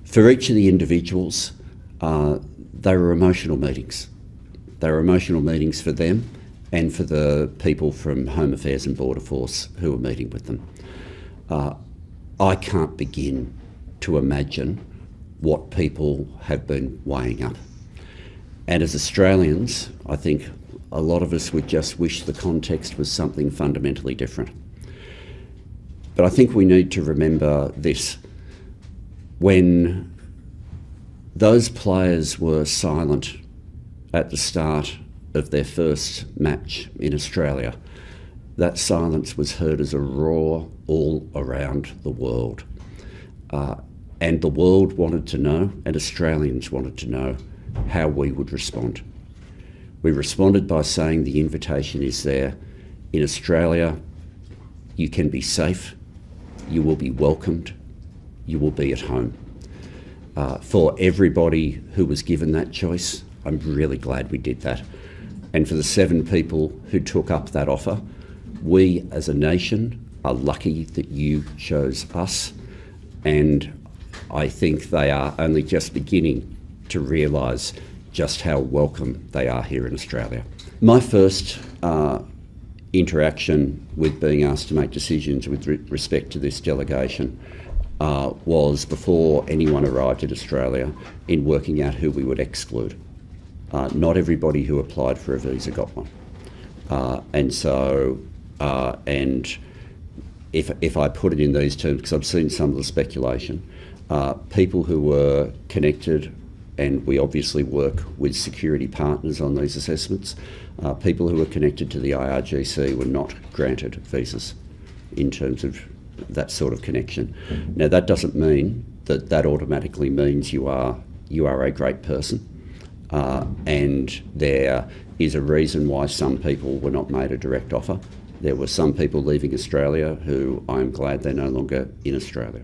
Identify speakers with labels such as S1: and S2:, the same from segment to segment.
S1: For each of the individuals, they were emotional meetings. They were emotional meetings for them and for the people from Home Affairs and Border Force who were meeting with them. I can't begin to imagine what people have been weighing up. And as Australians, I think a lot of us would just wish the context was something fundamentally different. But I think we need to remember this. When those players were silent at the start of their first match in Australia, that silence was heard as a roar all around the world. And the world wanted to know, and Australians wanted to know, how we would respond. We responded by saying the invitation is there. In Australia, you can be safe, you will be welcomed, you will be at home. For everybody who was given that choice, I'm really glad we did that. And for the 7 people who took up that offer, we as a nation are lucky that you chose us, and I think they are only just beginning to realise just how welcome they are here in Australia. My first interaction with being asked to make decisions with respect to this delegation was before anyone arrived in Australia in working out who we would exclude. Not everybody who applied for a visa got one. And if I put it in these terms, because I've seen some of the speculation, people who were connected, and we obviously work with security partners on these assessments, people who were connected to the IRGC were not granted visas in terms of that sort of connection. Now, that doesn't mean that that automatically means you are a great person, and there is a reason why some people were not made a direct offer. There were some people leaving Australia who I'm glad they're no longer in Australia.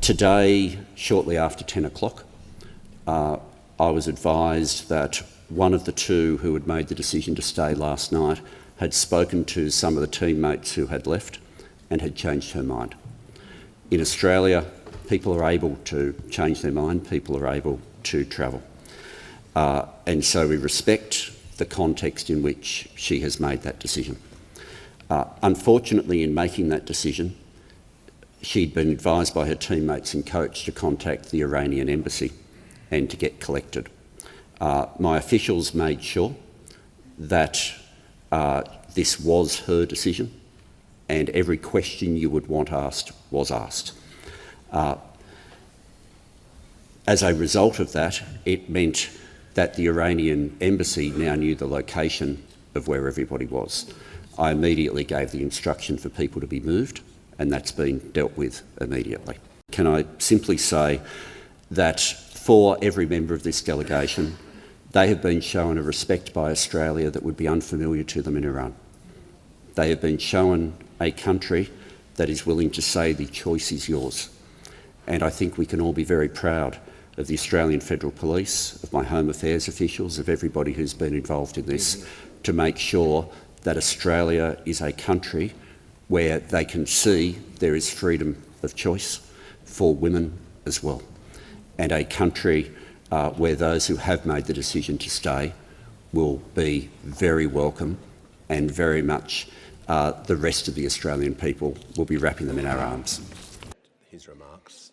S1: Today, shortly after 10 o'clock, I was advised that one of the 2 who had made the decision to stay last night had spoken to some of the teammates who had left and had changed her mind. In Australia, people are able to change their mind, people are able to travel. And so we respect the context in which she has made that decision. Unfortunately, in making that decision, she'd been advised by her teammates and coach to contact the Iranian embassy and to get collected. My officials made sure that this was her decision, and every question you would want asked was asked. As a result of that, it meant that the Iranian embassy now knew the location of where everybody was. I immediately gave the instruction for people to be moved, and that's been dealt with immediately. Can I simply say that for every member of this delegation, they have been shown a respect by Australia that would be unfamiliar to them in Iran. They have been shown a country that is willing to say the choice is yours. And I think we can all be very proud of the Australian Federal Police, of my Home Affairs officials, of everybody who's been involved in this, to make sure that Australia is a country where they can see there is freedom of choice for women as well, and a country where those who have made the decision to stay will be very welcome, and very much the rest of the Australian people will be wrapping them in our arms.
S2: His remarks